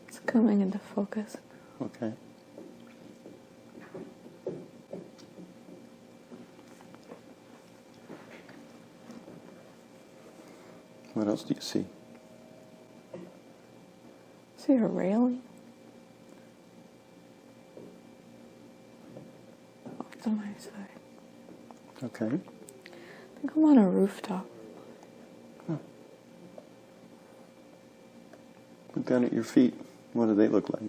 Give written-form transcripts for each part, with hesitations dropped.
It's coming into focus. Okay. What else do you see? See a railing? Off to my side. Okay. I think I'm on a rooftop. Look down at your feet. What do they look like?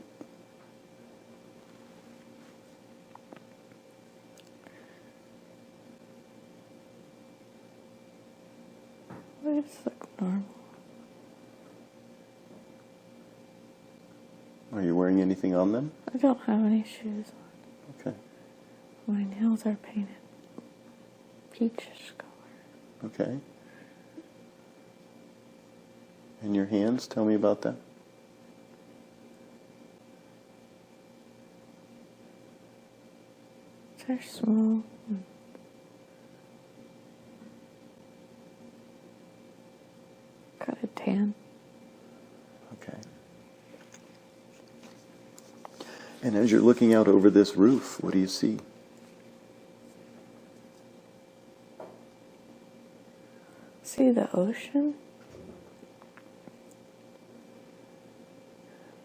They just look normal. Are you wearing anything on them? I don't have any shoes on. Okay. My nails are painted peachish color. Okay. And your hands? Tell me about that. They're small. Got a tan. Okay. And as you're looking out over this roof, what do you see? See the ocean?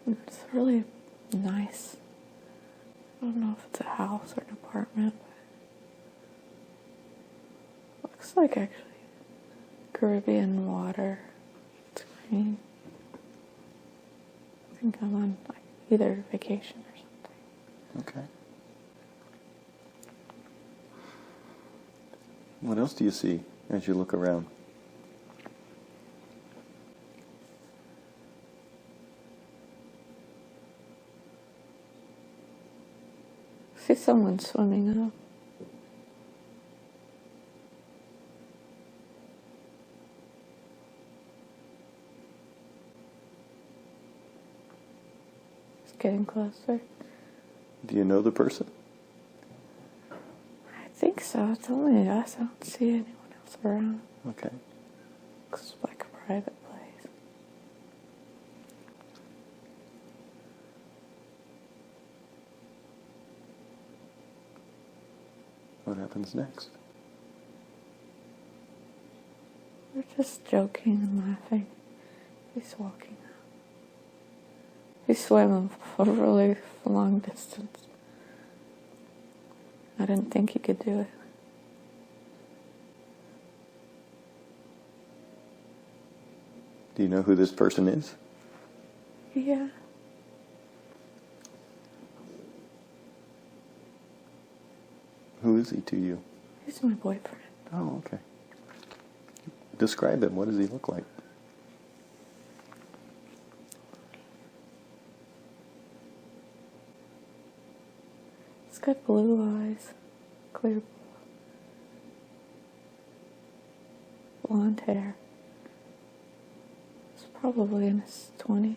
It's really nice. I don't know if it's a house or an apartment. Looks like actually Caribbean water. It's green. I think I'm on like either vacation or something. Okay. What else do you see as you look around? See someone swimming up. It's getting closer. Do you know the person? I think so. It's only us. I don't see anyone else around. Okay. Looks like a private place. What happens next? We're just joking and laughing. He's walking out. He's swimming for a really long distance. I didn't think he could do it. Do you know who this person is? Yeah. Who is he to you? He's my boyfriend. Oh, okay. Describe him. What does he look like? He's got blue eyes. Clear blue. Blonde hair. He's probably in his 20s.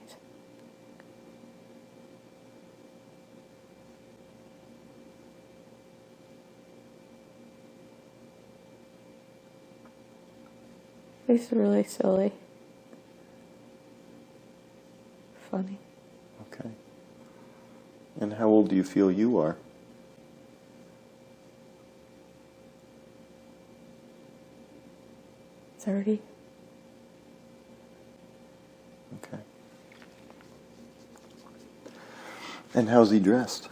He's really silly. Funny. Okay. And how old do you feel you are? $30. Okay. And how's he dressed?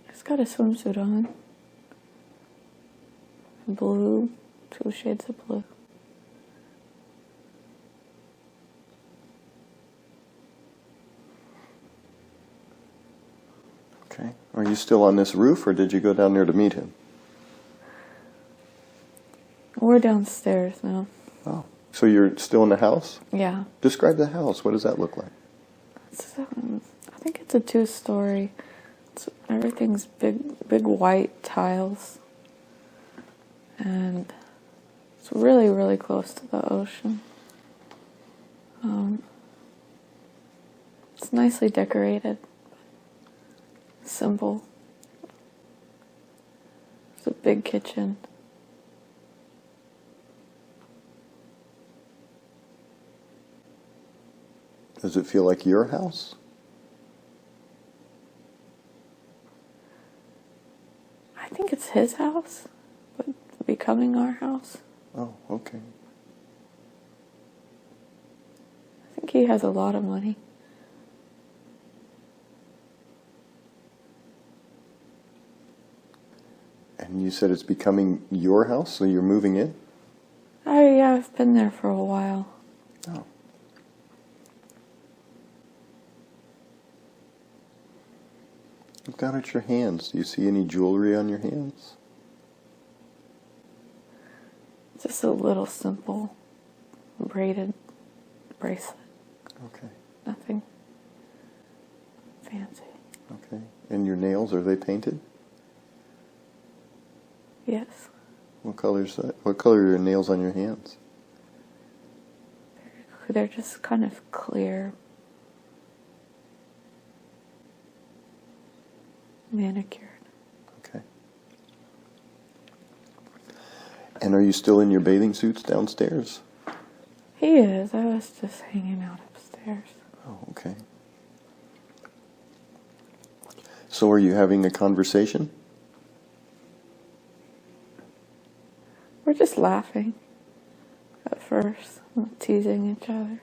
He's got a swimsuit on. Blue. 2 shades of blue. Okay. Are you still on this roof, or did you go down there to meet him? We're downstairs now. Oh. So you're still in the house? Yeah. Describe the house. What does that look like? I think it's a 2-story. Everything's big white tiles. And it's really, really close to the ocean. It's nicely decorated. Simple. It's a big kitchen. Does it feel like your house? I think it's his house, but becoming our house. Oh, okay. I think he has a lot of money. And you said it's becoming your house, so you're moving in? Yeah, I've been there for a while. Oh. Look down at your hands. Do you see any jewelry on your hands? Just a little simple braided bracelet. Okay. Nothing fancy. Okay. And your nails, are they painted? Yes. What color is that? What color are your nails on your hands? They're just kind of clear. Manicured. Okay. And are you still in your bathing suits downstairs? He is. I was just hanging out upstairs. Oh, okay. So are you having a conversation? We're just laughing at first, teasing each other.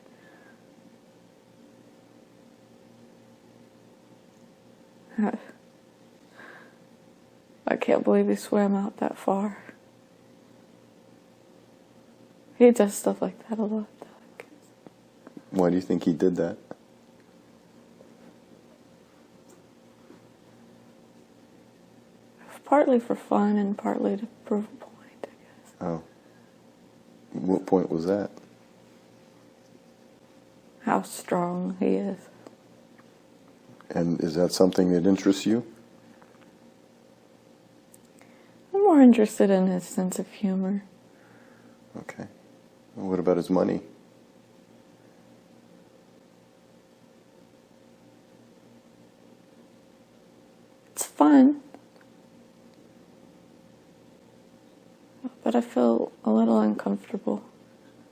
I can't believe he swam out that far. He does stuff like that a lot. Why do you think he did that? Partly for fun and partly to prove a point, I guess. Oh. What point was that? How strong he is. And is that something that interests you? I'm more interested in his sense of humor. Okay. Well, what about his money? It's fun. But I feel a little uncomfortable.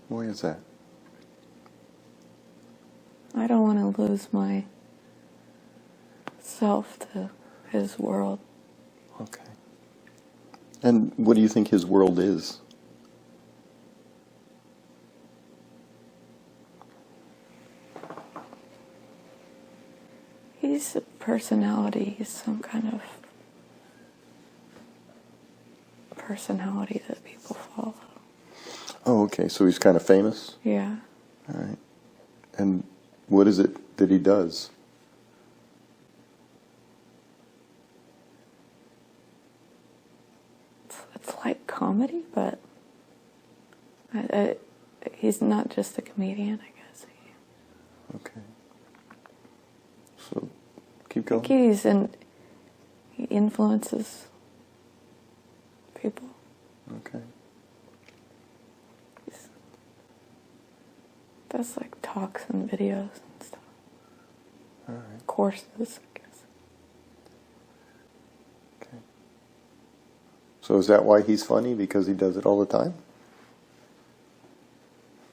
Why is that? I don't want to lose my self to his world. Okay. And what do you think his world is? He's a personality. He's some kind of personality that people follow. Oh, okay. So he's kind of famous? Yeah. All right. And what is it that he does? It's like comedy, but he's not just a comedian, I guess. Okay. So, keep I going. think he influences people. Okay. He does like talks and videos and stuff. All right. Courses, I guess. Okay. So is that why he's funny? Because he does it all the time?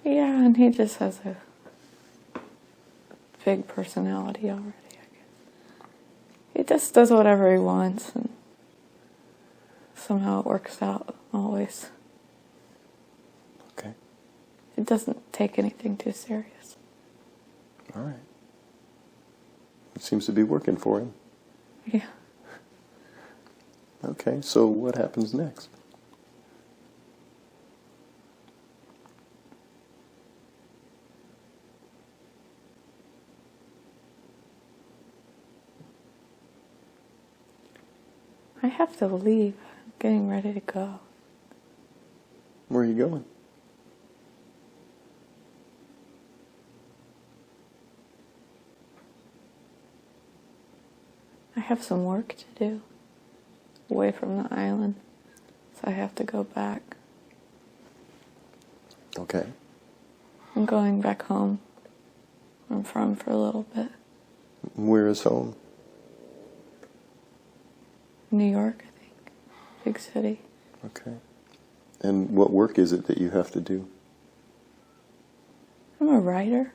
Yeah, and he just has a big personality already, I guess. He just does whatever he wants, and somehow it works out, always. Okay. He doesn't take anything too serious. All right. It seems to be working for him. Yeah. Okay, so what happens next? I have to leave. I'm getting ready to go. Where are you going? I have some work to do away from the island, so I have to go back. Okay. I'm going back home where I'm from for a little bit. Where is home? New York, I think. Big city. Okay. And what work is it that you have to do? I'm a writer.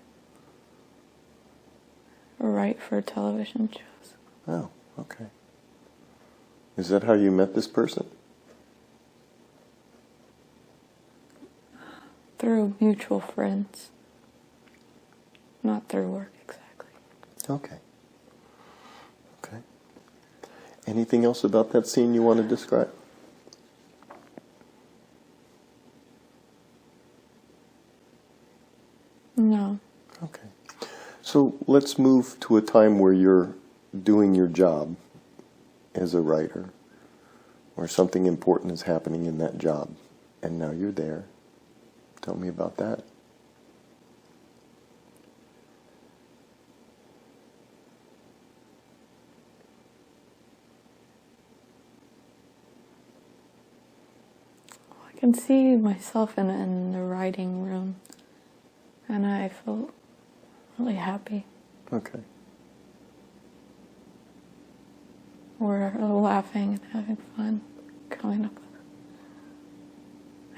write for television shows. Oh, okay. Is that how you met this person? Through mutual friends. Not through work, exactly. Okay. Okay. Anything else about that scene you want to describe? No. Okay. So let's move to a time where you're doing your job as a writer, or something important is happening in that job, and now you're there. Tell me about that. I can see myself in the writing room, and I feel really happy. Okay. We're laughing and having fun, coming up with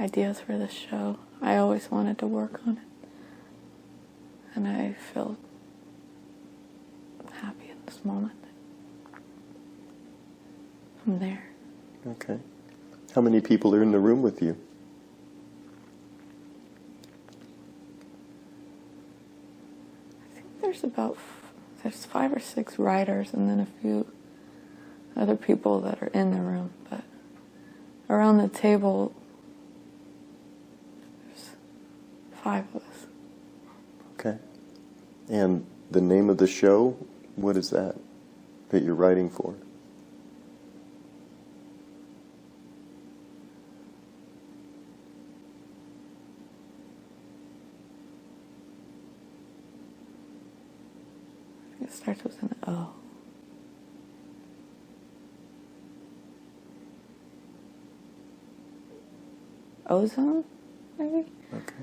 ideas for this show. I always wanted to work on it, and I feel happy in this moment. I'm there. Okay. How many people are in the room with you? I think there's 5 or 6 writers and then a few other people that are in the room, but around the table there's 5 of us. Okay. And the name of the show, what is that you're writing for? It starts with an O. Ozone, maybe? Okay.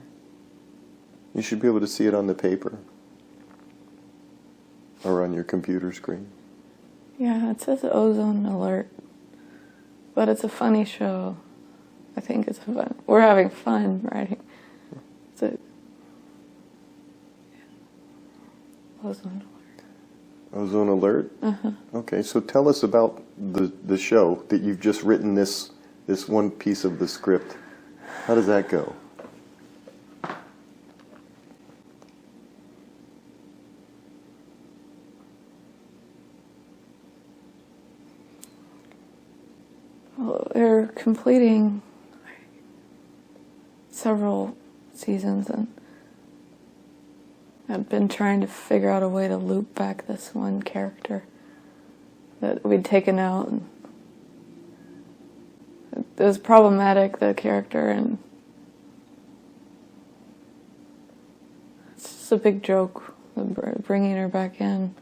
You should be able to see it on the paper or on your computer screen. Yeah, it says Ozone Alert, but it's a funny show. I think it's fun. We're having fun writing. It's a Ozone Alert. Ozone Alert? Uh-huh. Okay, so tell us about the show that you've just written this one piece of the script. How does that go? Well, we're completing several seasons, and I've been trying to figure out a way to loop back this one character that we'd taken out. And it was problematic, the character, and it's just a big joke, bringing her back in.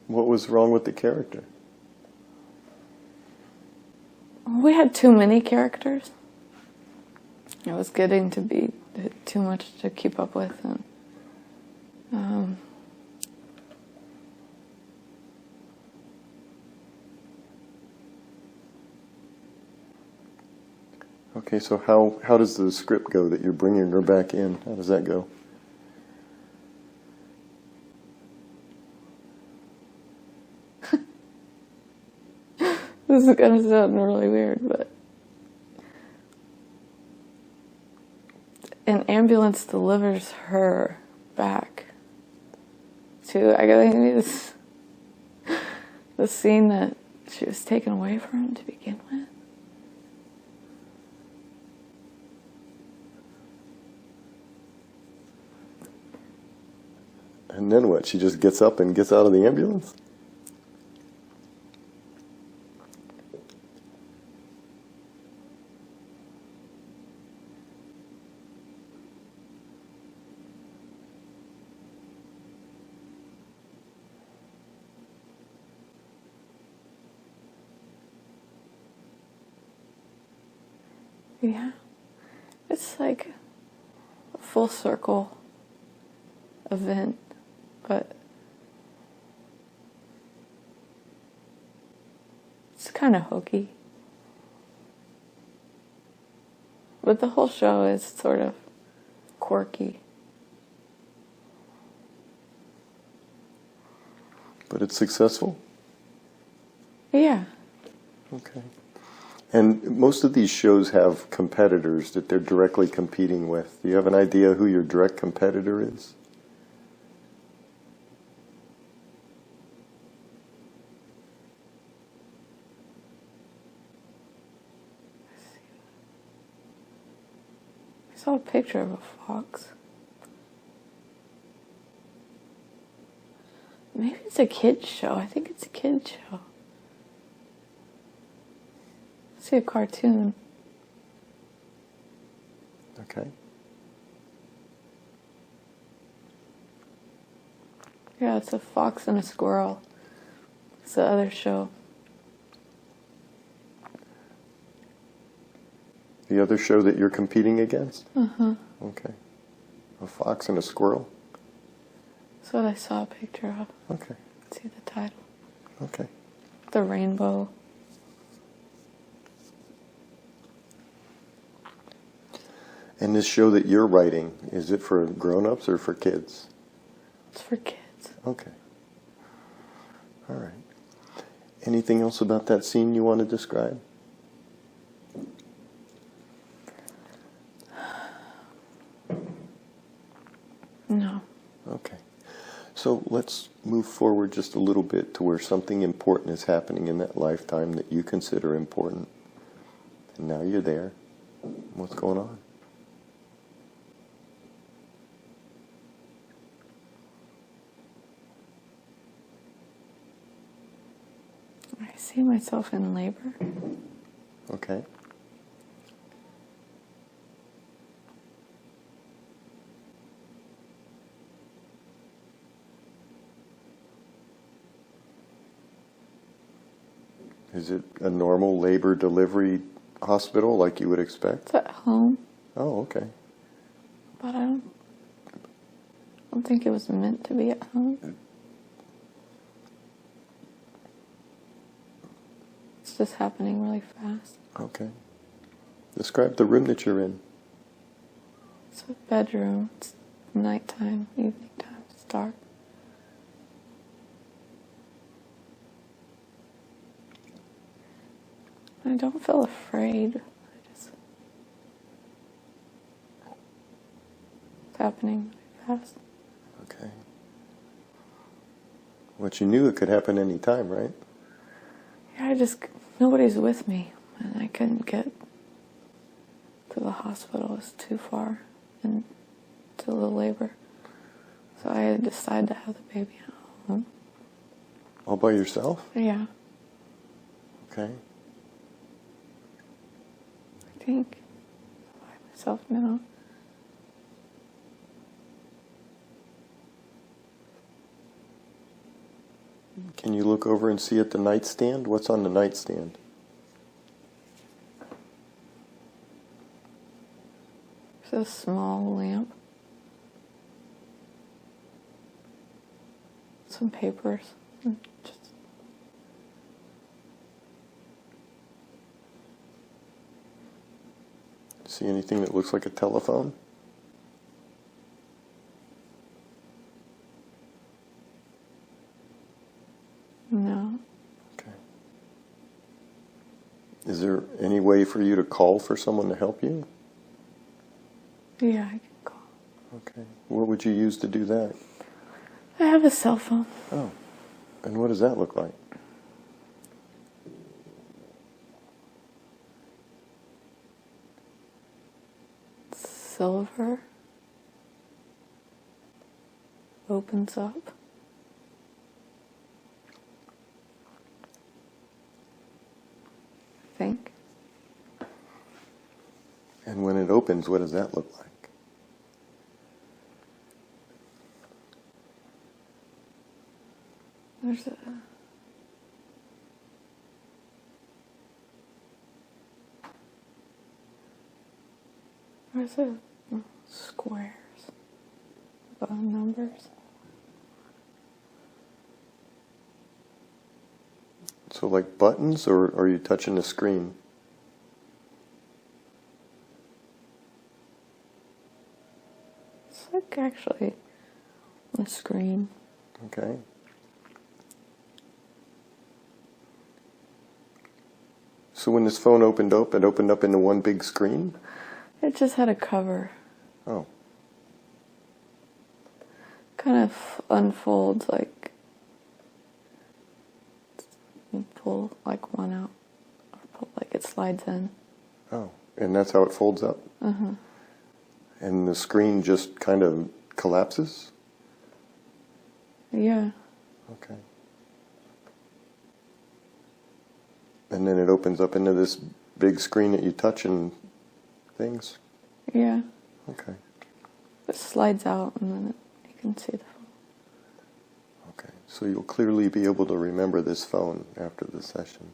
What was wrong with the character? We had too many characters. It was getting to be too much to keep up with, and Okay, so how does the script go that you're bringing her back in? How does that go? This is going to sound really weird, but an ambulance delivers her back to, I think it's the scene that she was taken away from to begin with. And then what? She just gets up and gets out of the ambulance? Yeah. It's like a full circle event, but it's kind of hokey. But the whole show is sort of quirky. But it's successful? Yeah. Okay. And most of these shows have competitors that they're directly competing with. Do you have an idea who your direct competitor is? I saw a picture of a fox. Maybe it's a kid's show. I think it's a kid's show. I see a cartoon. Okay. Yeah, it's a fox and a squirrel. It's the other show. The other show that you're competing against? Uh-huh. Okay. A fox and a squirrel? That's what I saw a picture of. Okay. See the title. Okay. The rainbow. And this show that you're writing, is it for grown-ups or for kids? It's for kids. Okay. All right. Anything else about that scene you want to describe? No. Okay. So let's move forward just a little bit to where something important is happening in that lifetime that you consider important. And now you're there. What's going on? I see myself in labor. Okay. Is it a normal labor delivery hospital like you would expect? It's at home, Oh, okay. but I don't think it was meant to be at home. It's just happening really fast. Okay. Describe the room that you're in. It's a bedroom. It's nighttime, evening time. It's dark. I don't feel afraid. It's happening really fast. Okay. But you knew it could happen any time, right? Yeah, nobody's with me, and I couldn't get to the hospital. It's too far and to the labor. So I decided to have the baby at home. All by yourself? Yeah, Okay. I think by myself now. Can you look over and see at the nightstand? What's on the nightstand? There's a small lamp. Some papers. And just See anything that looks like a telephone? no. Okay. Is there any way for you to call for someone to help you? Yeah, I can call. Okay. What would you use to do that? I have a cell phone. Oh. And what does that look like? Silver. Opens up. I think. And when it opens, what does that look like? There's a squares, numbers. So like buttons, or are you touching the screen? It's like actually a screen. Okay. So when this phone opened up, it opened up into one big screen? It just had a cover. Oh. Kind of unfolds, like you pull like one out, or pull, like it slides in. Oh. And that's how it folds up? Uh-huh. And the screen just kind of collapses? Yeah. Okay. And then it opens up into this big screen that you touch and things? Yeah. Okay. It slides out and then you can see the phone. Okay. So you'll clearly be able to remember this phone after the session.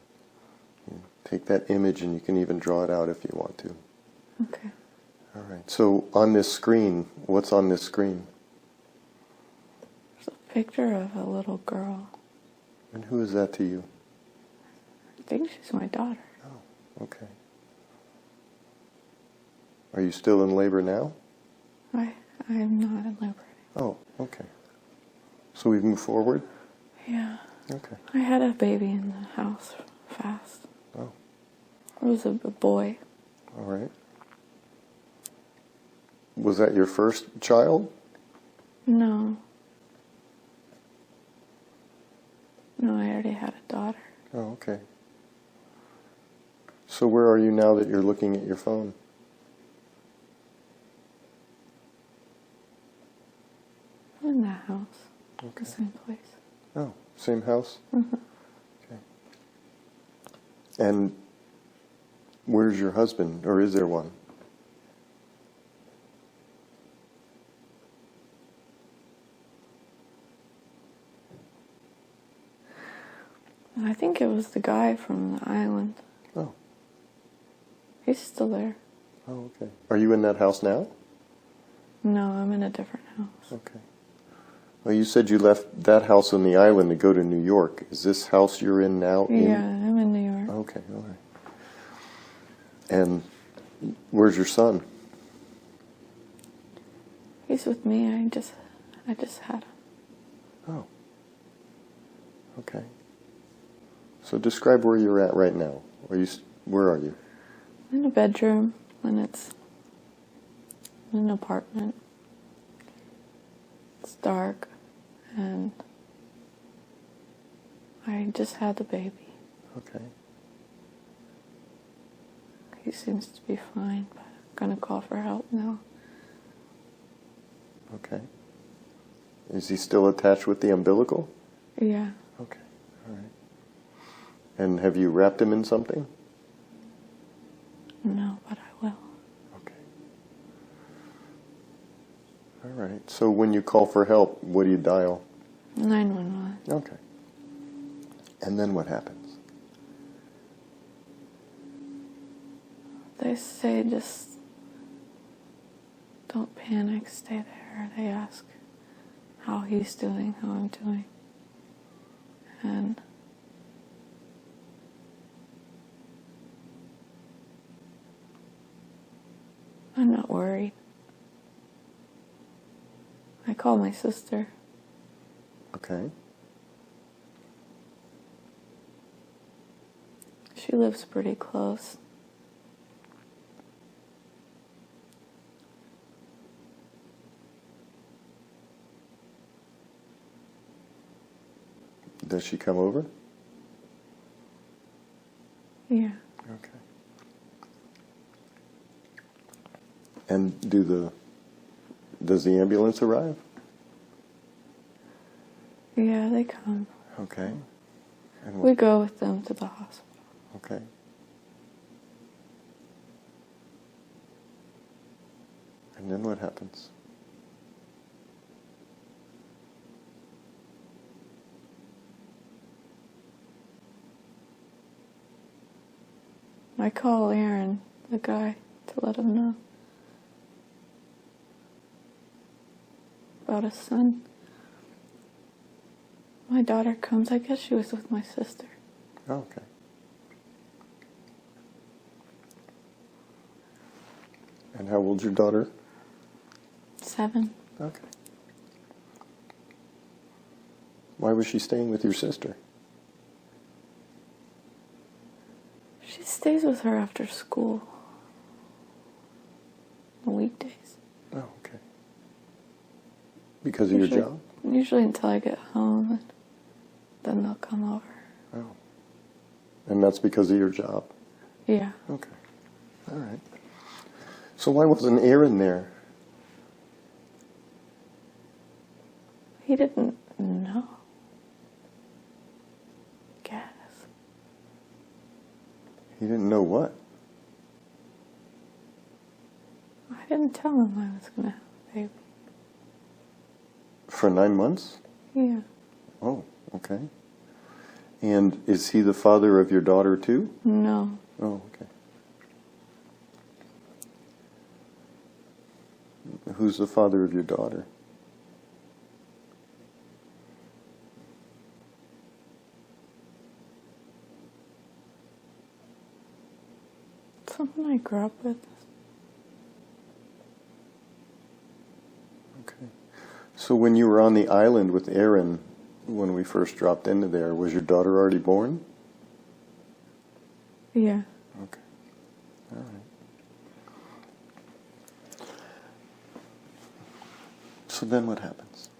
You take that image and you can even draw it out if you want to. Okay. All right. So on this screen, what's on this screen? There's a picture of a little girl. And who is that to you? I think she's my daughter. Oh, okay. Are you still in labor now? I'm not in labor. Oh, okay. So we've moved forward? Yeah. Okay. I had a baby in the house fast. Oh, It was a boy. all right. Was that your first child? No. No, I already had a daughter. Oh, okay. So where are you now that you're looking at your phone? I'm in that house. Okay. The same place. Oh, same house? Mm-hmm. Okay. And where's your husband, or is there one? I think it was the guy from the island. Oh. He's still there. Oh, okay. Are you in that house now? No, I'm in a different house. Okay. Well, you said you left that house on the island to go to New York. Is this house you're in now? Yeah, I'm in New York. Okay, all right. And where's your son? He's with me. I just had him. Oh. Okay. So describe where you're at right now. Where are you? I'm in a bedroom, and it's in an apartment. It's dark, and I just had the baby. Okay. He seems to be fine, but I'm gonna call for help now. Okay. Is he still attached with the umbilical? Yeah. Okay. All right. And have you wrapped him in something? No, but I will. Okay. All right. So when you call for help, what do you dial? 911. Okay. And then what happens? They say just don't panic, stay there. They ask how he's doing, how I'm doing. And I'm not worried. I call my sister. Okay. She lives pretty close. Does she come over? Yeah. Okay. And does the ambulance arrive? Yeah, they come. Okay. And We go with them to the hospital. Okay. And then what happens? I call Aaron, the guy, to let him know about his son. My daughter comes. I guess she was with my sister. Oh, okay. And how old's your daughter? 7. Okay. Why was she staying with your sister? She's with her after school. On weekdays. Oh, okay. Because of your job? Usually until I get home, and then they'll come over. Oh. And that's because of your job? Yeah. Okay. All right. So why wasn't Aaron there? He didn't know. Guess. He didn't know what? I didn't tell him I was going to have a baby. For 9 months? Yeah. Oh, okay. And is he the father of your daughter too? No. Oh, okay. Who's the father of your daughter? Someone I grew up with. Okay. So when you were on the island with Aaron, when we first dropped into there, was your daughter already born? Yeah. Okay. All right. So then what happens?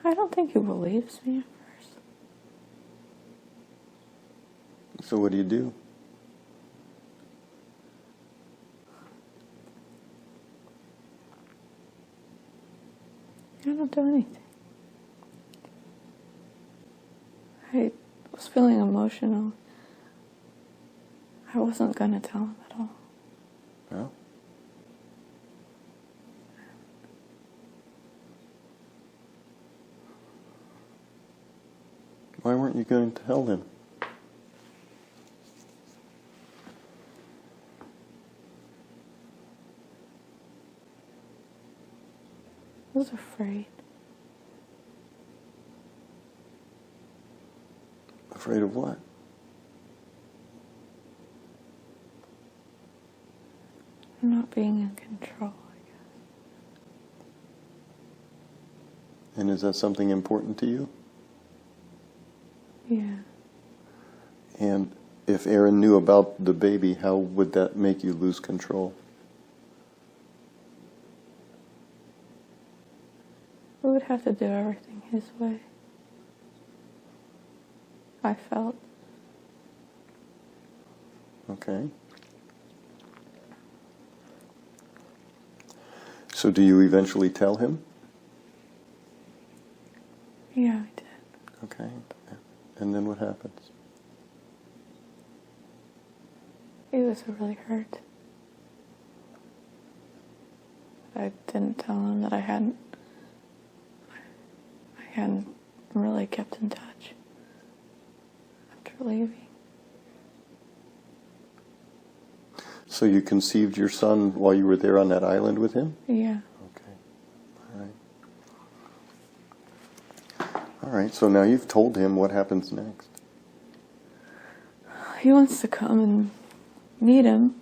I don't think he believes me at first. So what do you do? I don't do anything. I was feeling emotional. I wasn't going to tell him at all. No? Why weren't you going to tell him? I was afraid. Afraid of what? Not being in control, I guess. And is that something important to you? Yeah. And if Aaron knew about the baby, how would that make you lose control? We would have to do everything his way. I felt. Okay. So do you eventually tell him? Yeah, I did. Okay. And then what happens? He was really hurt. I didn't tell him that I hadn't really kept in touch after leaving. So you conceived your son while you were there on that island with him? Yeah. Okay. All right. All right, so now you've told him. What happens next? He wants to come and meet him.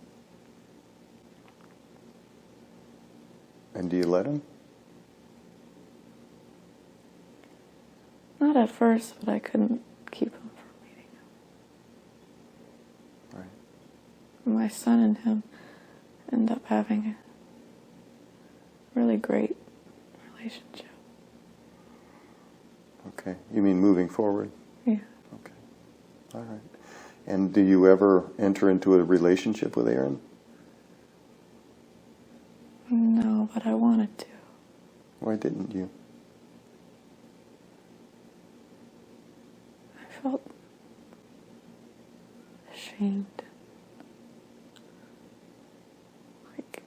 And do you let him? Not at first, but I couldn't keep him from meeting him. Right. My son and him end up having a really great relationship. Okay. You mean moving forward? Yeah. Okay. All right. And do you ever enter into a relationship with Aaron? No, but I wanted to. Why didn't you? I felt ashamed. Like,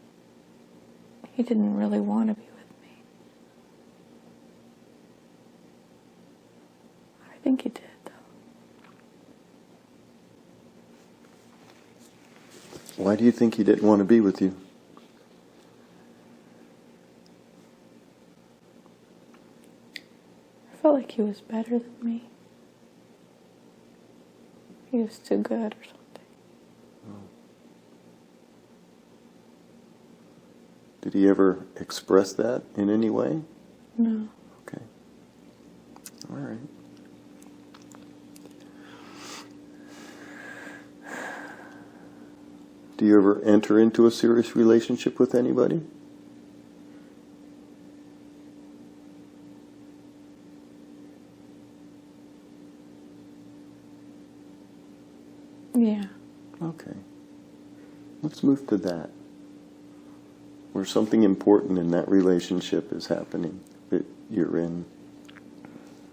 he didn't really want to be with me. I think he did, though. Why do you think he didn't want to be with you? I felt like he was better than me. He was too good or something. Did he ever express that in any way? No. Okay. All right. Do you ever enter into a serious relationship with anybody? Yeah. Okay. Let's move to that. Where something important in that relationship is happening that you're in.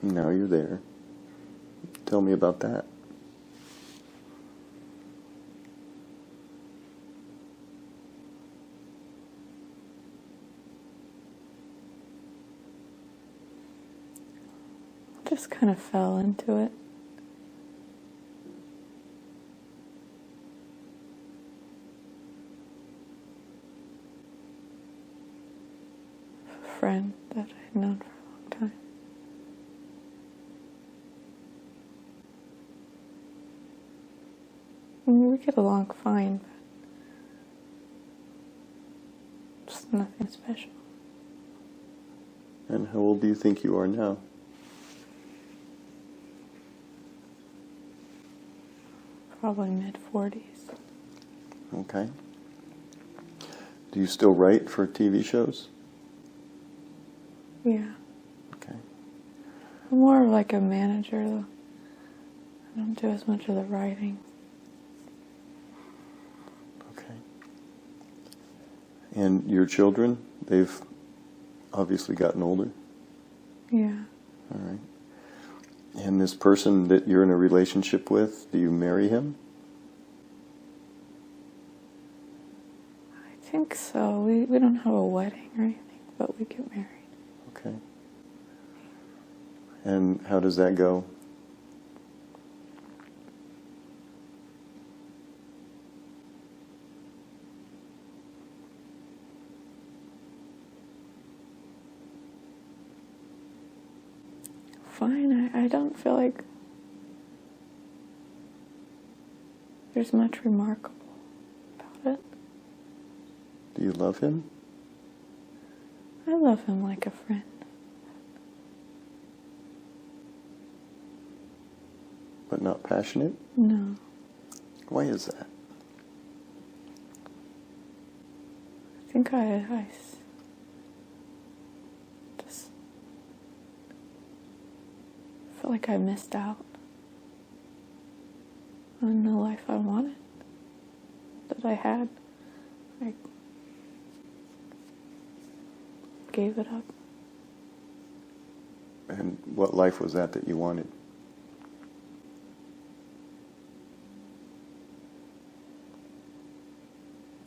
Now you're there. Tell me about that. Just kind of fell into it. A friend that I had known for a long time. I mean, we get along fine, but just nothing special. And how old do you think you are now? Probably mid-40s. Okay. Do you still write for TV shows? Yeah. Okay. I'm more of like a manager, though. I don't do as much of the writing. Okay. And your children, they've obviously gotten older? Yeah. All right. And this person that you're in a relationship with, do you marry him? I think so. We don't have a wedding or anything, but we get married. Okay. And how does that go? Fine. I don't feel like there's much remarkable about it. Do you love him? I love him like a friend. But not passionate? No. Why is that? I think I just feel like I missed out on the life I wanted, that I had. I gave it up. And what life was that you wanted?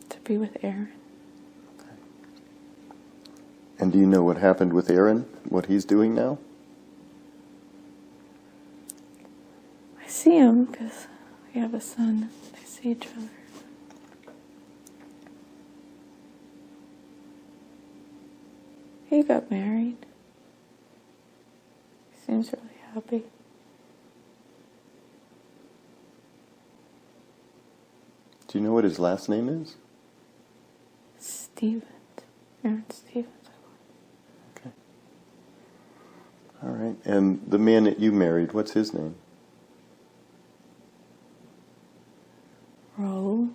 To be with Aaron. Okay. And do you know what happened with Aaron? What he's doing now? I see him because we have a son. They see each other. He got married. He seems really happy. Do you know what his last name is? Stevens. Aaron Stevens. Okay. All right. And the man that you married, what's his name? Raul.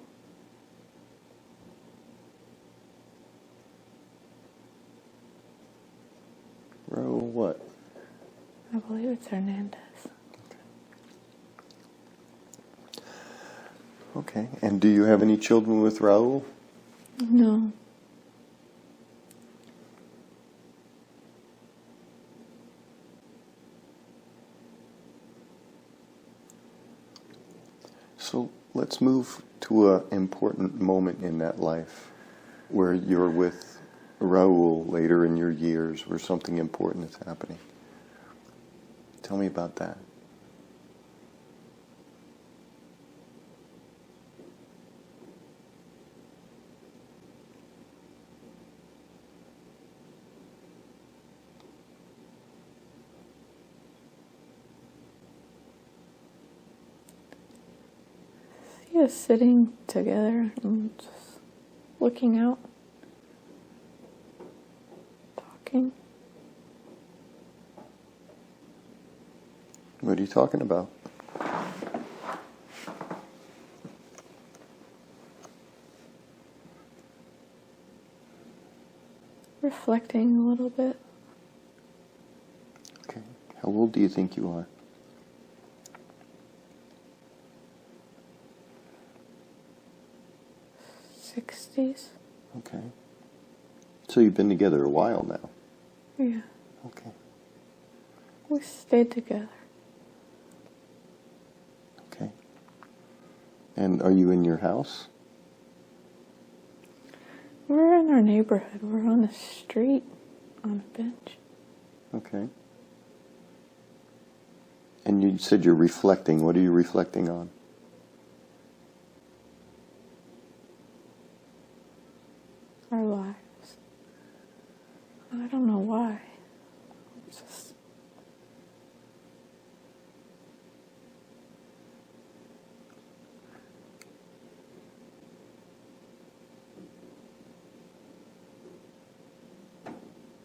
Raul what? I believe it's Hernandez. Okay. And do you have any children with Raul? No. So let's move to an important moment in that life where you're with Raul later in your years, where something important is happening. Tell me about that. See us sitting together and just looking out, talking. What are you talking about? reflecting a little bit. Okay. How old do you think you are? 60s. Okay. So you've been together a while now? Yeah. Okay. We stayed together. Okay. And are you in your house? We're in our neighborhood. We're on the street on a bench. Okay. And you said you're reflecting. What are you reflecting on? Our lives. I don't know why. It's just...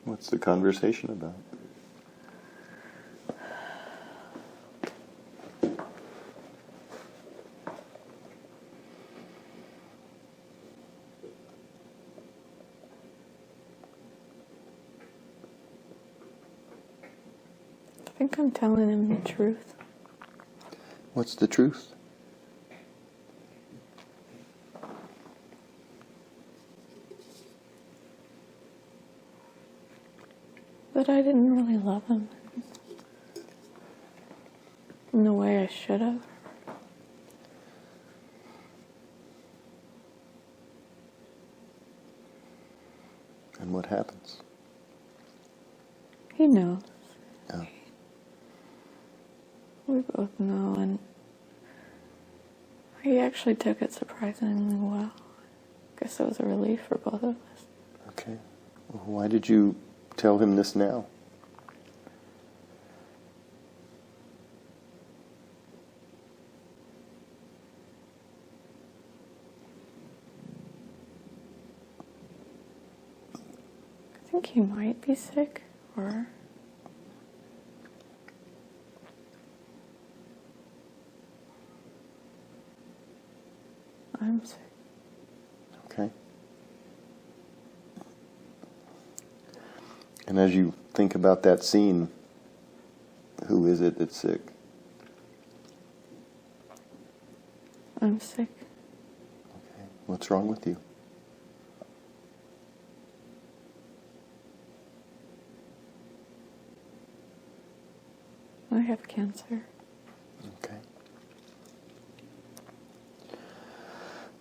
What's the conversation about? I think I'm telling him the truth. What's the truth? But I didn't really love him in the way I should have. And what happens? He knows. Oh. We both know, and he actually took it surprisingly well. Guess it was a relief for both of us. Okay. Well, why did you tell him this now? I think he might be sick, or... I'm sick. Okay. And as you think about that scene, who is it that's sick? I'm sick. Okay. What's wrong with you? I have cancer. Okay.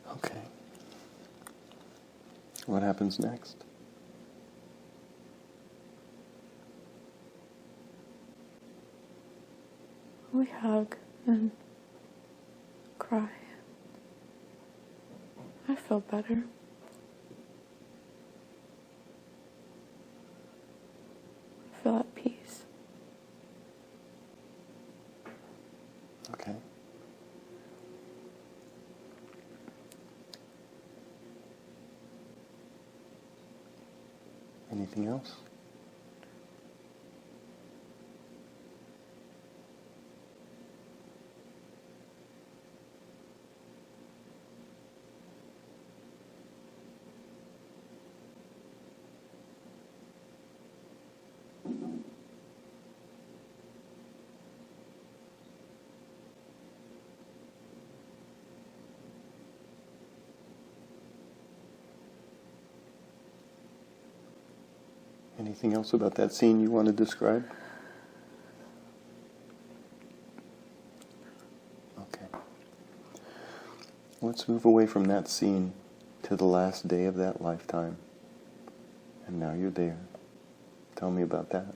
Okay. What happens next? We hug and cry. I feel better. I feel at peace. Okay. Anything else? Anything else about that scene you want to describe? Okay. Let's move away from that scene to the last day of that lifetime. And now you're there. Tell me about that.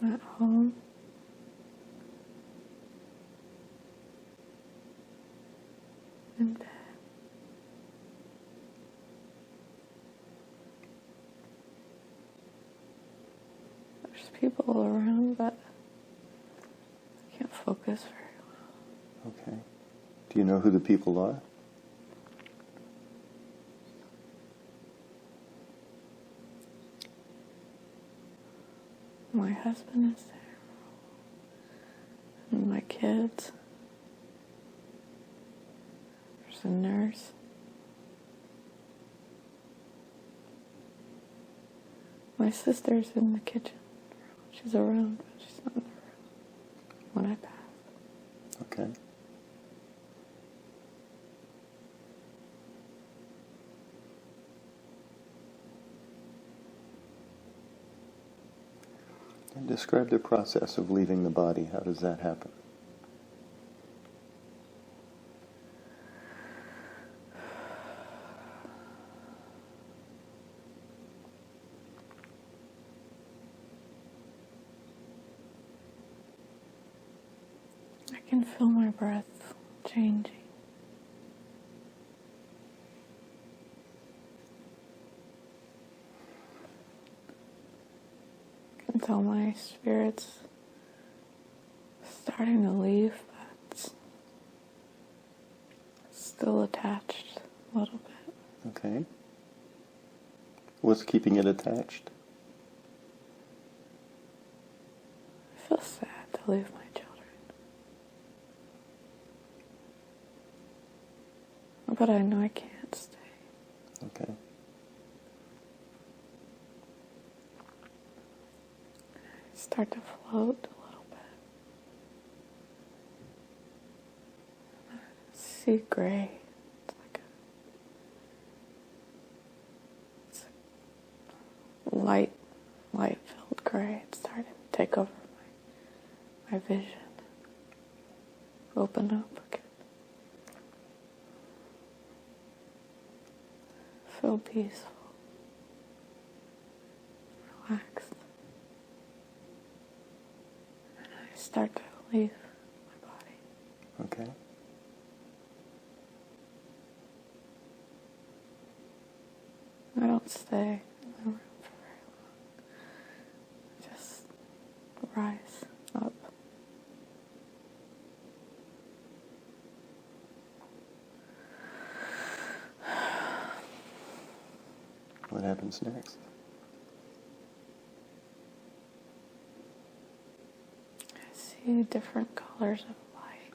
At home. In bed. There's people around, but I can't focus very well. Okay. Do you know who the people are? My husband is there. And my kids. There's a nurse. My sister's in the kitchen. She's around, but she's not in the room when I pass. Okay. And describe the process of leaving the body. How does that happen? I can feel my breath changing. I can tell my spirit's starting to leave, but it's still attached a little bit. Okay. What's keeping it attached? I feel sad to leave my children. But I know I can't stay. Okay. I start to float a little bit. I see gray. It's a light-filled gray. It's starting to take over my vision. Open up again. Feel peaceful. Relaxed. And I start to leave my body. Okay. I don't stay in the room for very long. I just rise up. What happens next? I see different colors of light.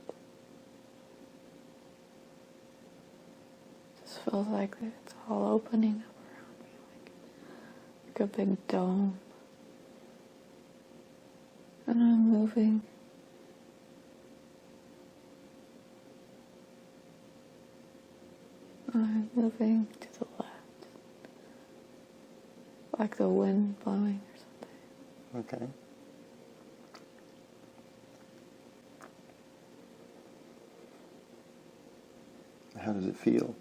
It just feels like it's all opening up around me, like a big dome. And I'm moving. I'm moving to the left. Like the wind blowing or something. Okay. How does it feel?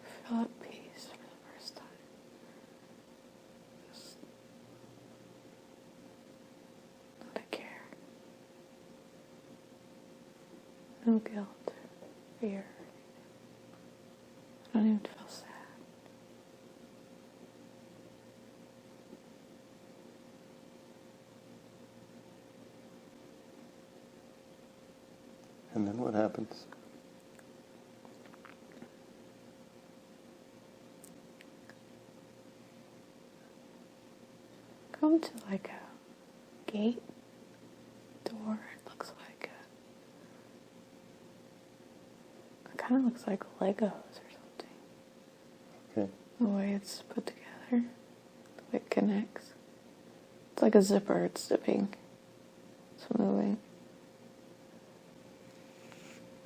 I feel at peace for the first time. Just not a care. No guilt or fear. I don't even feel sad. And then what happens? Come to like a gate door. It looks like it kind of looks like Legos or something. Okay. The way it's put together, the way it connects. It's like a zipper. It's zipping. It's moving.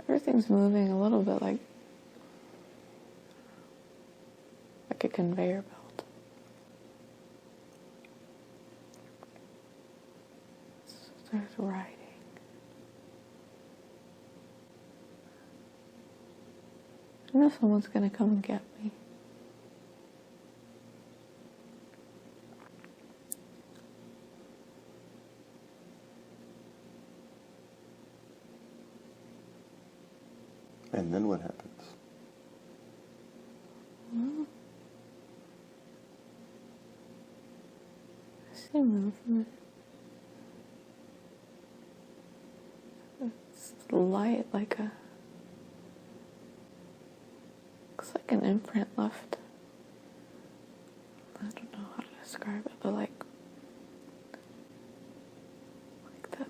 Everything's moving a little bit like a conveyor belt. There's writing. I know someone's going to come and get me. And then what happens? Well, I see movement. It's light like a... looks like an imprint left. I don't know how to describe it, but like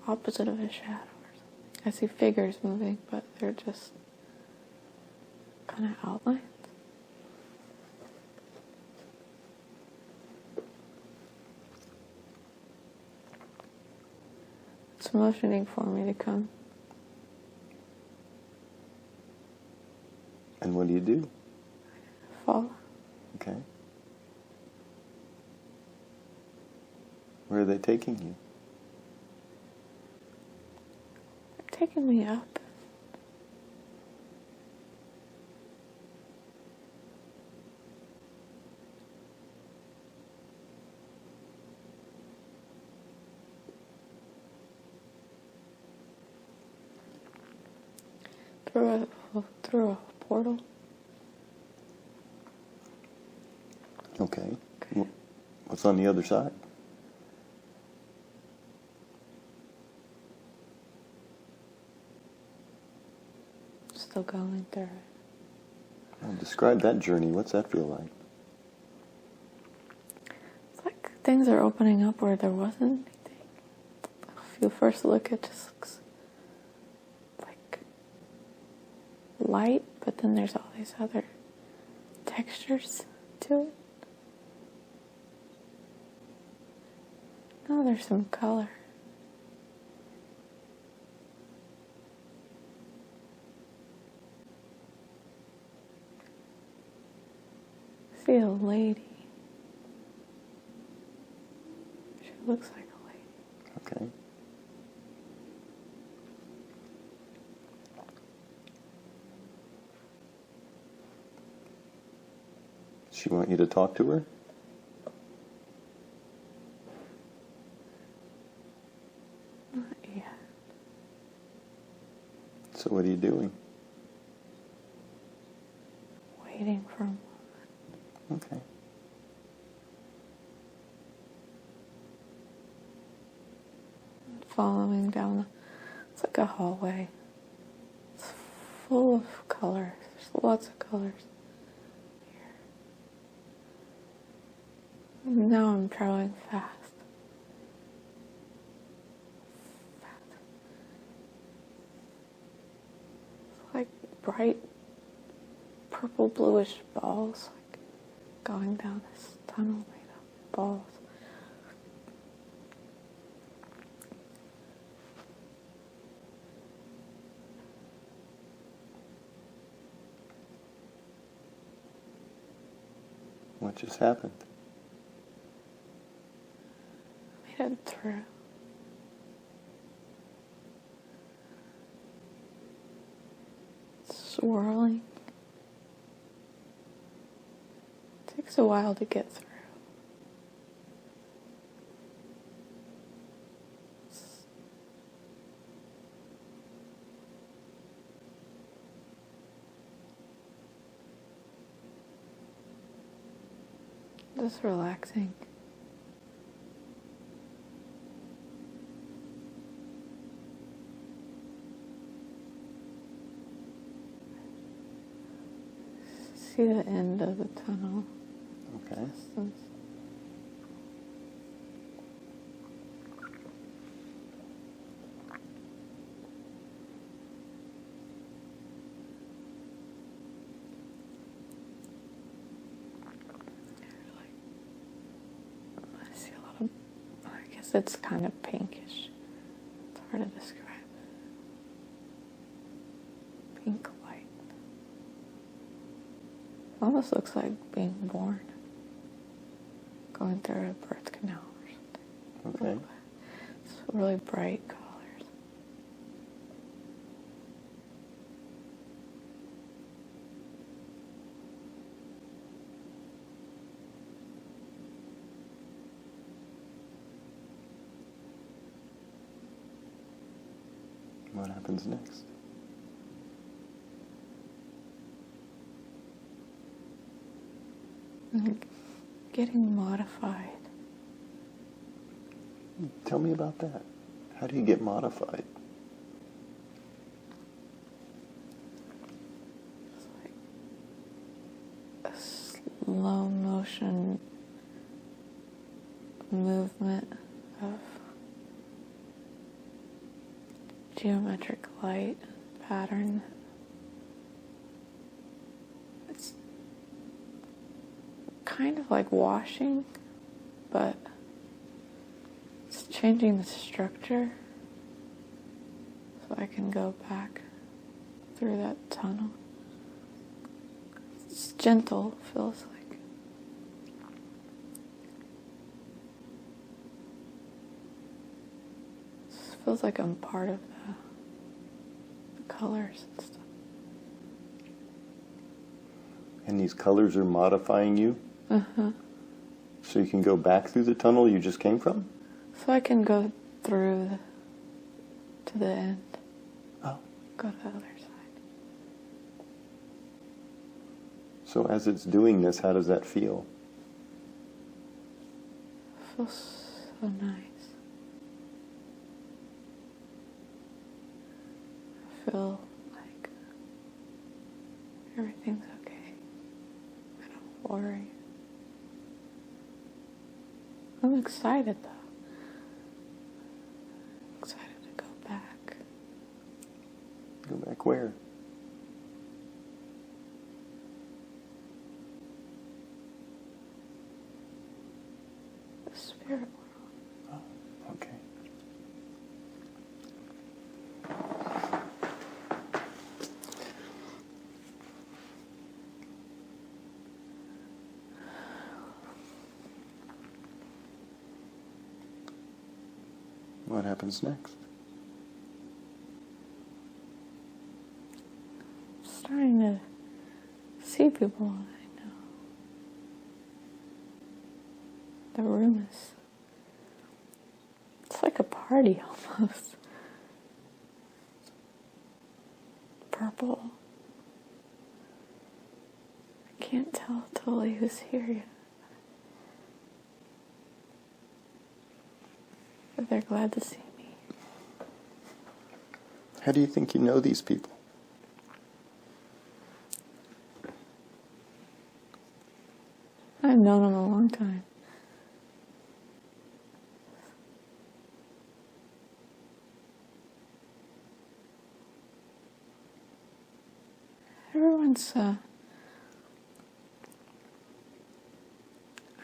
opposite of a shadow or something. I see figures moving, but they're just kind of outlines. It's motioning for me to come. And what do you do? Follow. Okay. Where are they taking you? They're taking me up. Through a portal. Okay. What's on the other side? Still going through it. Well, describe that journey. What's that feel like? It's like things are opening up where there wasn't anything. If you first look, it just looks like light, but then there's all these other textures to it. Oh, there's some color. I see a lady. She looks like a lady. Okay. She want you to talk to her? Not yet. So what are you doing? Waiting for a moment. Okay. Following down it's like a hallway. It's full of colors. There's lots of colors here. And now I'm traveling fast. It's like bright purple bluish balls like going down this tunnel made of balls. What just happened? Made it through. Swirling. Takes a while to get through. Just relaxing. See the end of the tunnel. Okay. Distance. I see a lot of, I guess it's kind of pinkish. It's hard to describe. Pink light. Almost looks like being born. Going through a birth canal or something. Okay. It's really bright colors. What happens next? Like getting modified. Tell me about that. How do you get modified? It's like a slow motion movement of geometric light pattern. It's kind of like washing, but it's changing the structure so I can go back through that tunnel. It's gentle, feels like. It feels like I'm part of the colors and stuff. And these colors are modifying you? Uh-huh. So you can go back through the tunnel you just came from? So I can go through to the end. Oh. Go to the other side. So as it's doing this, how does that feel? It feels so nice. I feel like everything's okay. I don't worry. I'm excited though. I'm excited to go back. Go back where? The spirit world. Oh, okay. What happens next? I'm starting to see people I know. The room is, it's like a party almost. Purple. I can't tell totally who's here yet. But they're glad to see me. How do you think you know these people? I've known them a long time. Everyone's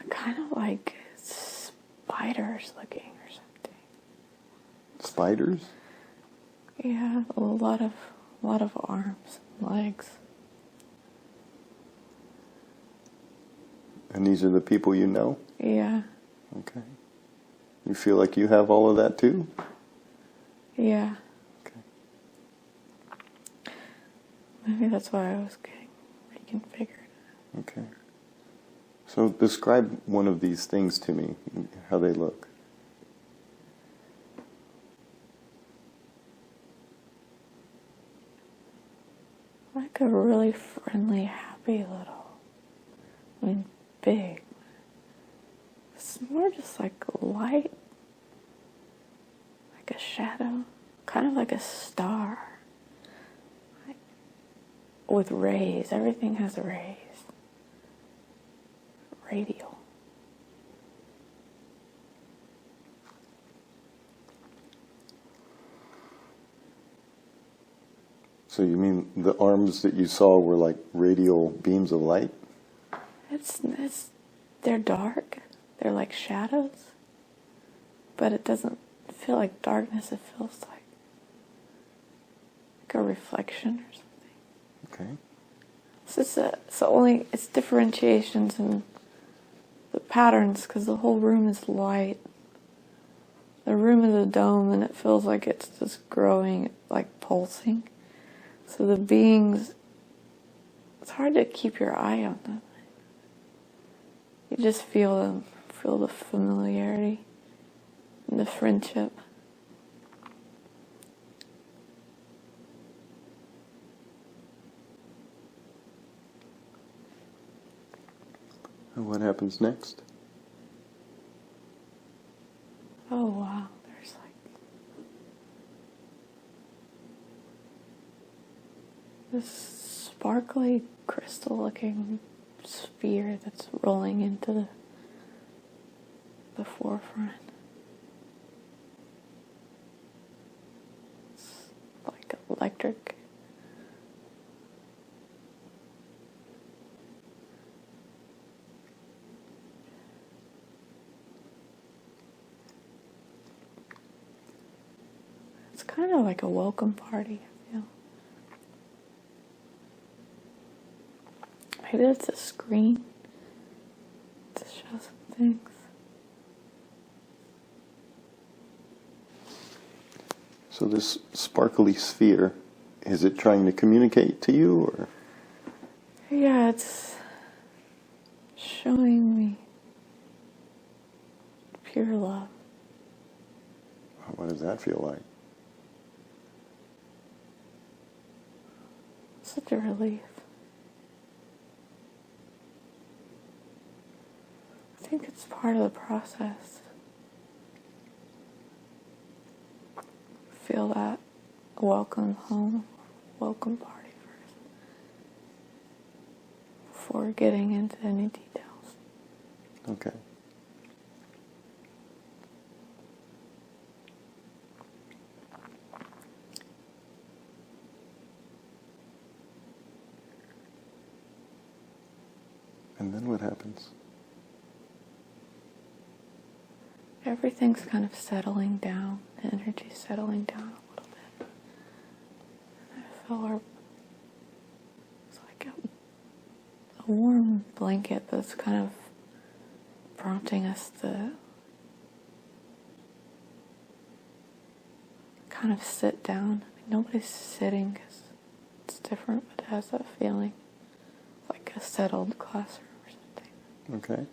kind of like spiders looking or something. Spiders? Yeah, a lot of arms and legs. And these are the people you know? Yeah, Okay. You feel like you have all of that too? yeah. Okay. Maybe that's why I was getting reconfigured. Okay. So describe one of these things to me, how they look. Like a really friendly, happy little, big. It's more just like light, like a shadow, kind of like a star. Like, with rays, everything has rays. Radial. So you mean the arms that you saw were like radial beams of light? They're dark. They're like shadows. But it doesn't feel like darkness. It feels like a reflection or something. Okay. It's differentiations in the patterns because the whole room is light. The room is a dome and it feels like it's just growing, like pulsing. So the beings, it's hard to keep your eye on them. You just feel them, feel the familiarity and the friendship. And what happens next? Oh wow, there's like this sparkly crystal looking sphere that's rolling into the forefront. electric. It's kind of like a welcome party, I feel. Maybe it's a screen to show some things. So this sparkly sphere, is it trying to communicate to you, or? Yeah, it's showing me pure love. What does that feel like? Such a relief. I think it's part of the process. Feel that welcome home, welcome party first, before getting into any details. Okay. And then what happens? Everything's kind of settling down, the energy's settling down a little bit. I feel it's like a warm blanket that's kind of prompting us to kind of sit down. I mean, nobody's sitting because it's different, but it has that feeling like a settled classroom or something. Okay.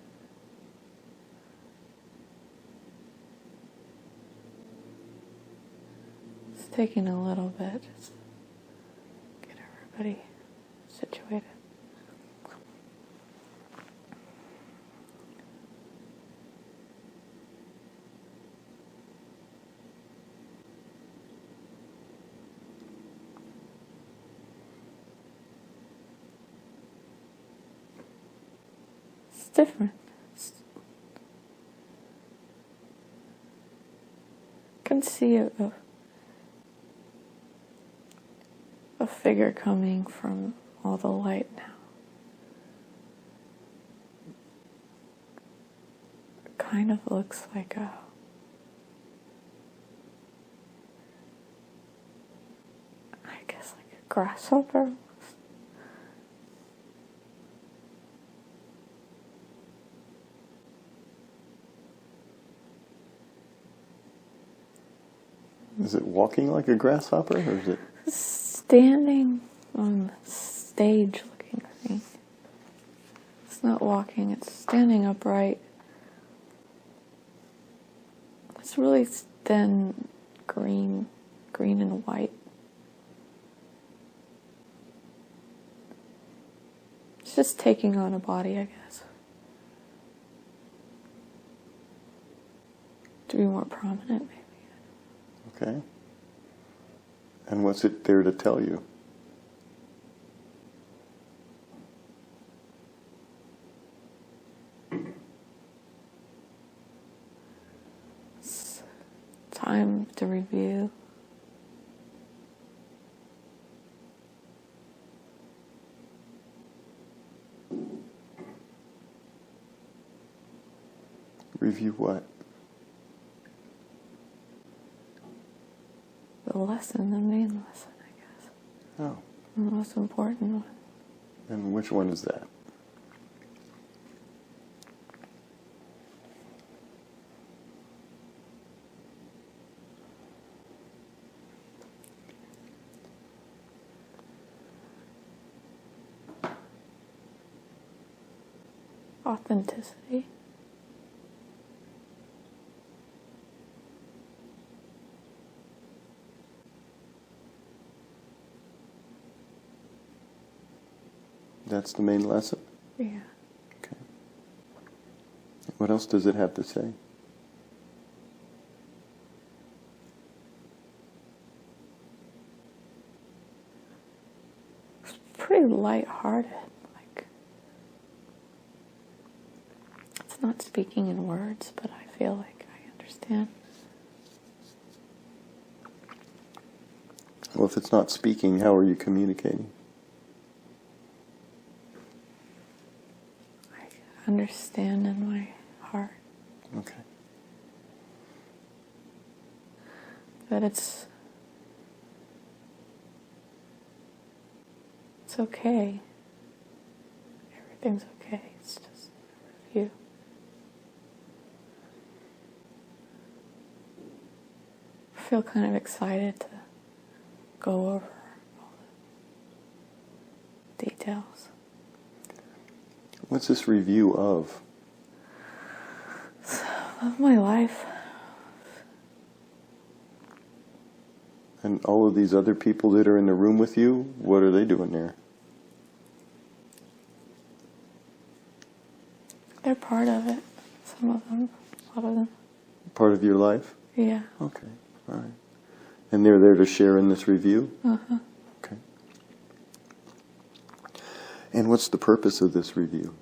It's taking a little bit just to get everybody situated. It's different. I can see a figure coming from all the light now. It kind of looks like I guess like a grasshopper. Is it walking like a grasshopper, or is it? Standing on the stage looking thing. It's not walking, it's standing upright. It's really thin green and white. It's just taking on a body, I guess. To be more prominent, maybe. Okay. And what's it there to tell you? It's time to review. Review what? The lesson, the main lesson, I guess. Oh. The most important one. And which one is that? Authenticity. That's the main lesson? Yeah. Okay. What else does it have to say? It's pretty lighthearted. Like, it's not speaking in words, but I feel like I understand. Well, if it's not speaking, how are you communicating? I understand in my heart Okay. that it's okay. Everything's okay. It's just a review. I feel kind of excited to go over all the details. What's this review of? Of my life. And all of these other people that are in the room with you, what are they doing there? They're part of it. Some of them. A lot of them. Part of your life? Yeah. Okay, all right. And they're there to share in this review? Uh-huh. Okay. And what's the purpose of this review?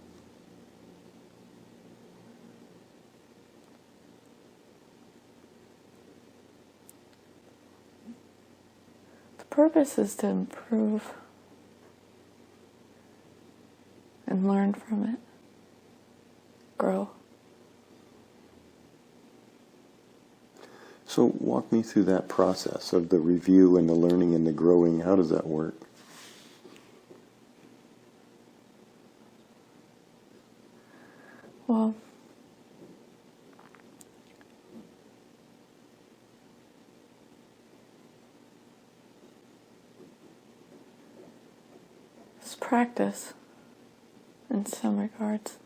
The purpose is to improve and learn from it. Grow. So walk me through that process of the review and the learning and the growing. How does that work? Well, it's practice in some regards.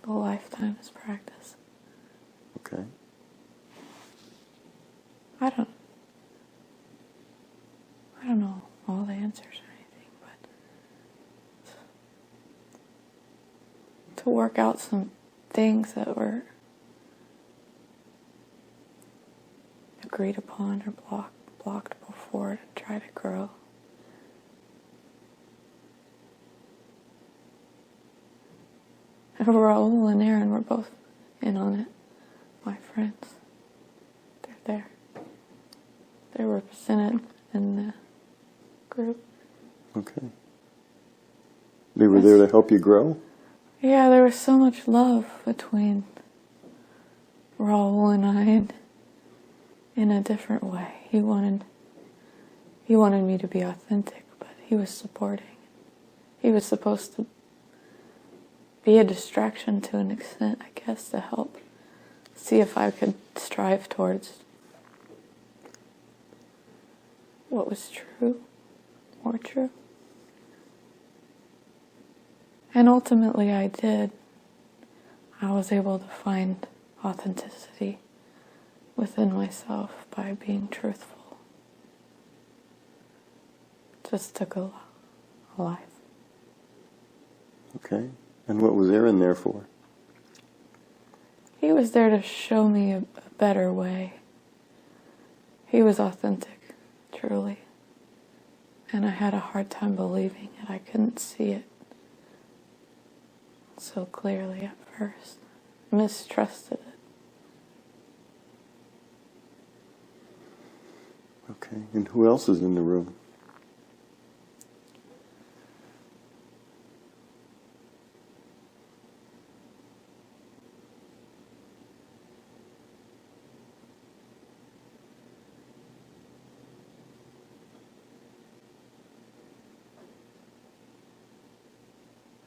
A lifetime is practice. Okay. I don't know all the answers or anything, but to work out some things that were agreed upon or blocked before to try to grow. And Raul and Aaron were both in on it. My friends. They're there. They're represented in the group. Okay. They were there to help you grow? Yeah, there was so much love between Raul and I in a different way. He wanted me to be authentic, but he was supporting. He was supposed to be a distraction to an extent, I guess, to help see if I could strive towards what was true, more true. And ultimately I did. I was able to find authenticity within myself by being truthful. It just took a life. Okay. And what was Aaron there for? He was there to show me a better way. He was authentic, truly. And I had a hard time believing it. I couldn't see it so clearly at first. Mistrusted it. Okay. And who else is in the room?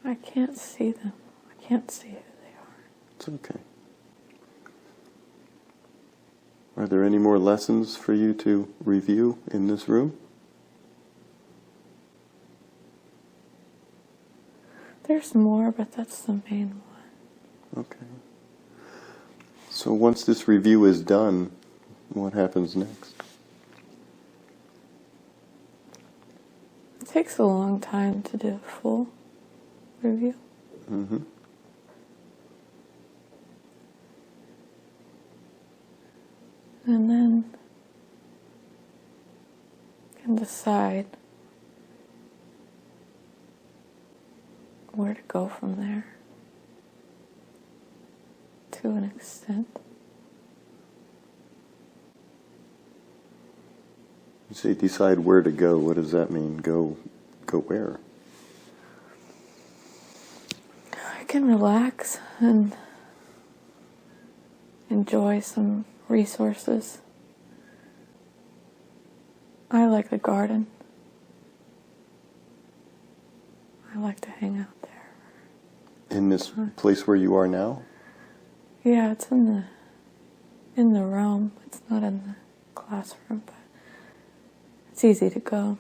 I can't see them. I can't see who they are. It's okay. Are there any more lessons for you to review in this room? There's more, but that's the main one. Okay. So once this review is done, what happens next? It takes a long time to do a full review. Mm-hmm. And then can decide where to go from there to an extent. You say decide where to go. What does that mean? Go where? I can relax and enjoy some resources. I like the garden. I like to hang out there. In this place where you are now? Yeah, it's in the realm. It's not in the classroom, but it's easy to go.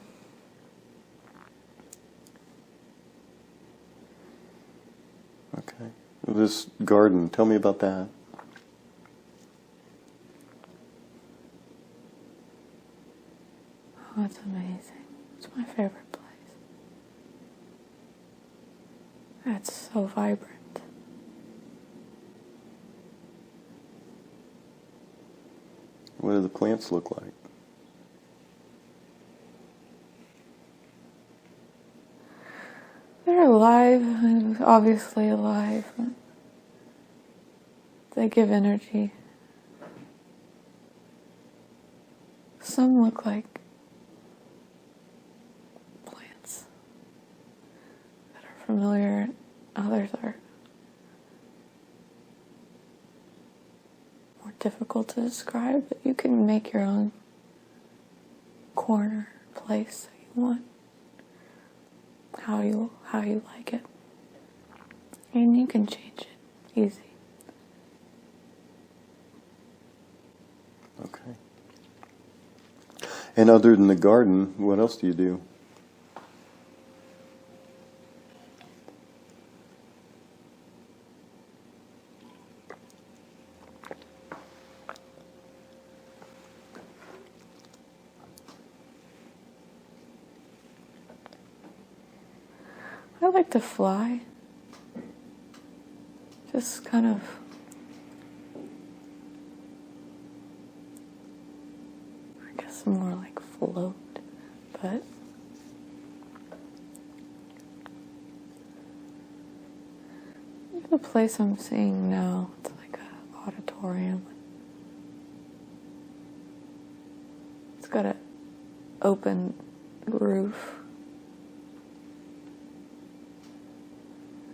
Okay. This garden, tell me about that. Oh, it's amazing. It's my favorite place. It's so vibrant. What do the plants look like? They're alive, obviously alive. They give energy. Some look like plants that are familiar, others are more difficult to describe, but you can make your own corner place that you want, how you like it, and you can change it easy. Okay. And other than the garden, what else do you do? I like to fly. Just kind of I guess more like float, but the place I'm seeing now, it's like an auditorium. It's got an open roof.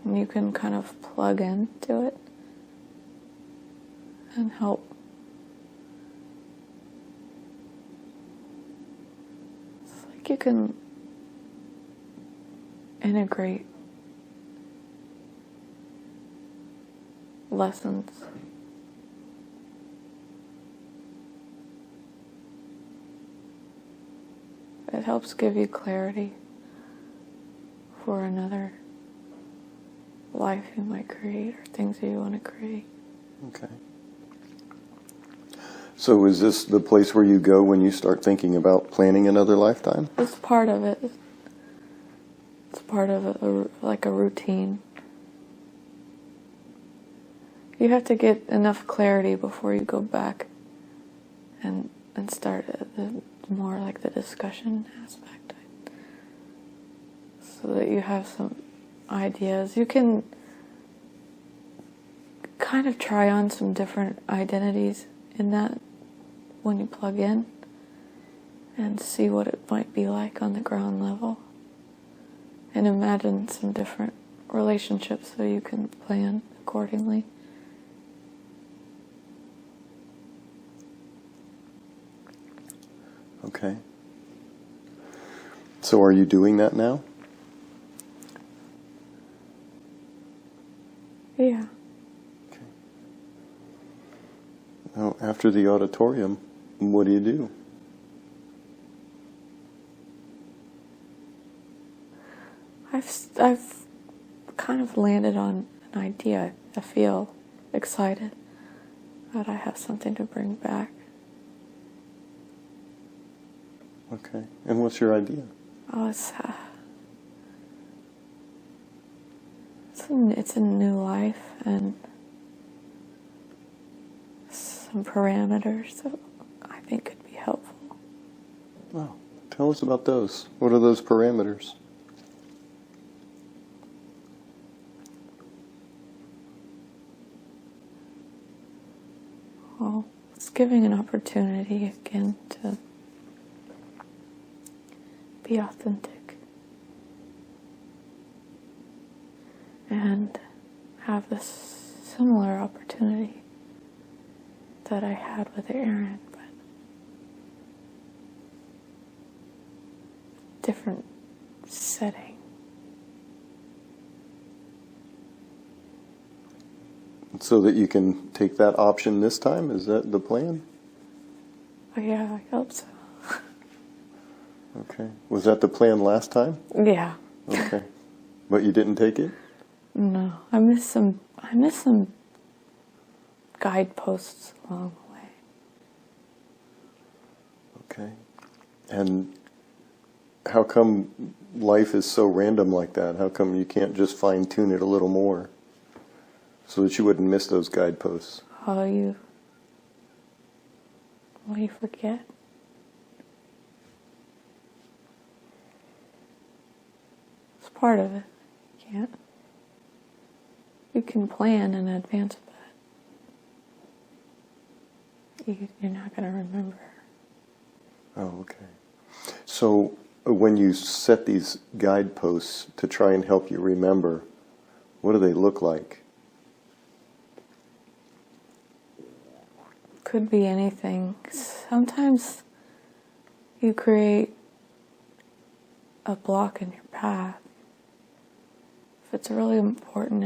And you can kind of plug into it and help. It's like you can integrate lessons. It helps give you clarity for another life you might create or things that you want to create. Okay. So is this the place where you go when you start thinking about planning another lifetime? It's part of it. It's part of like a routine. You have to get enough clarity before you go back and start more like the discussion aspect, so that you have some ideas. You can kind of try on some different identities in that when you plug in and see what it might be like on the ground level, and imagine some different relationships so you can plan accordingly. Okay. So are you doing that now? Yeah. Okay. Now, after the auditorium, what do you do? I've kind of landed on an idea. I feel excited that I have something to bring back. Okay. And what's your idea? Oh, it's a new life and some parameters that I think could be helpful. Well, tell us about those. What are those parameters? Well, it's giving an opportunity again to be authentic and have this similar opportunity that I had with Aaron, but different setting. So that you can take that option this time? Is that the plan? Oh yeah, I hope so. Okay. Was that the plan last time? Yeah. Okay. But you didn't take it? No, I missed some guideposts along the way. Okay. And how come life is so random like that? How come you can't just fine-tune it a little more so that you wouldn't miss those guideposts? Oh, you forget. It's part of it. You can't. You can plan in advance, but you're not going to remember. Oh, okay. So when you set these guideposts to try and help you remember, what do they look like? Could be anything. Sometimes you create a block in your path. If it's really important,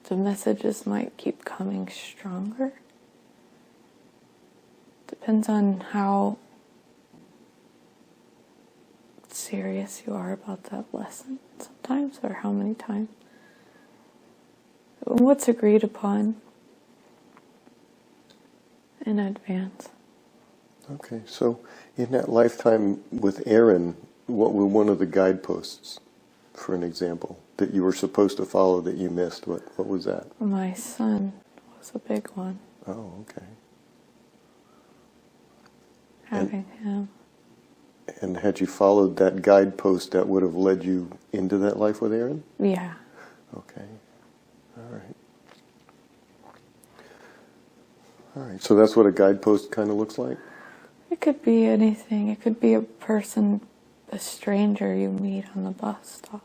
the messages might keep coming stronger. Depends on how serious you are about that lesson sometimes, or how many times. What's agreed upon in advance. Okay, so in that lifetime with Aaron, what were one of the guideposts, for an example, that you were supposed to follow that you missed? What was that? My son was a big one. Oh, okay. Having him. And had you followed that guidepost, that would have led you into that life with Aaron? Yeah. Okay. All right. All right. So that's what a guidepost kind of looks like? It could be anything. It could be a person, a stranger you meet on the bus stop.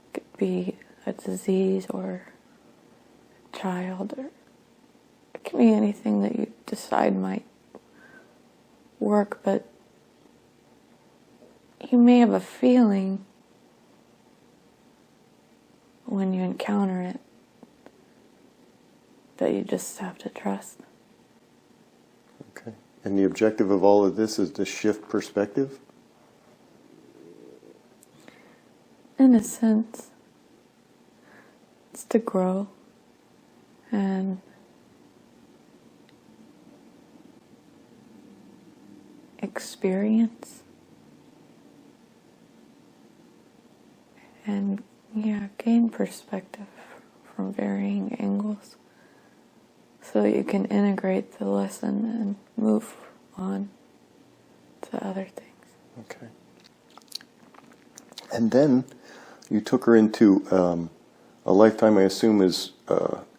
It could be a disease or a child, or it could be anything that you decide might work, but you may have a feeling when you encounter it that you just have to trust. Okay. And the objective of all of this is to shift perspective? In a sense, it's to grow and experience and gain perspective from varying angles so that you can integrate the lesson and move on to other things. Okay. And then you took her into a lifetime, I assume, is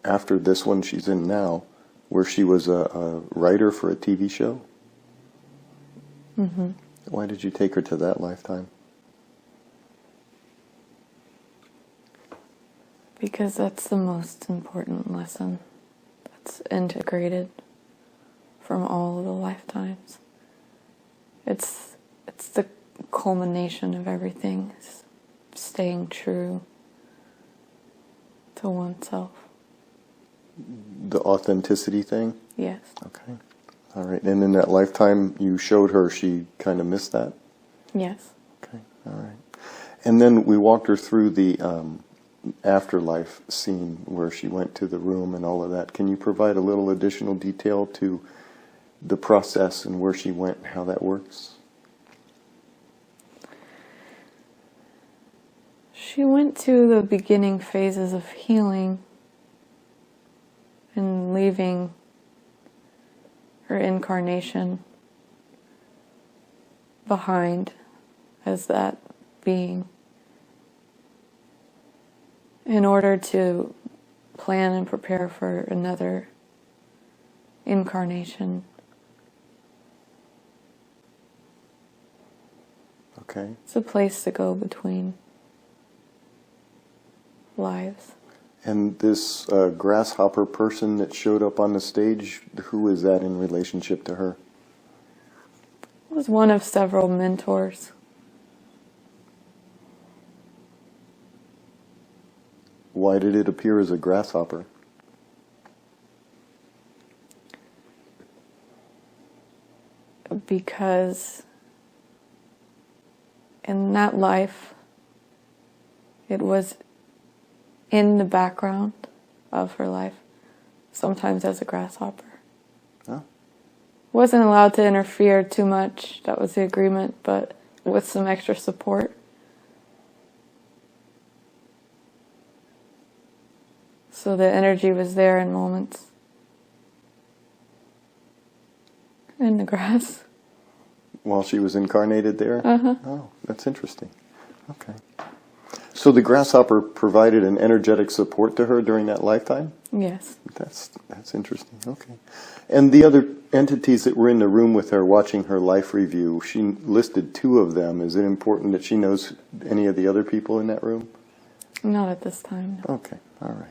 after this one she's in now, where she was a writer for a TV show? Mm-hmm. Why did you take her to that lifetime? Because that's the most important lesson that's integrated from all of the lifetimes. It's the culmination of everything, it's staying true to oneself. The authenticity thing? Yes. Okay. All right. And in that lifetime you showed her, she kind of missed that? Yes. Okay. All right. And then we walked her through the afterlife scene where she went to the room and all of that. Can you provide a little additional detail to the process and where she went and how that works? She went to the beginning phases of healing and leaving her incarnation behind as that being in order to plan and prepare for another incarnation Okay. It's a place to go between lives. And this grasshopper person that showed up on the stage, who is that in relationship to her? It was one of several mentors. Why did it appear as a grasshopper? Because in that life, it was in the background of her life, sometimes as a grasshopper. Oh. Wasn't allowed to interfere too much, that was the agreement, but with some extra support. So the energy was there in moments. In the grass. While she was incarnated there? Uh-huh. Oh, that's interesting. Okay. So the grasshopper provided an energetic support to her during that lifetime? Yes. That's interesting. Okay. And the other entities that were in the room with her watching her life review, she listed 2 of them. Is it important that she knows any of the other people in that room? Not at this time, no. Okay. All right.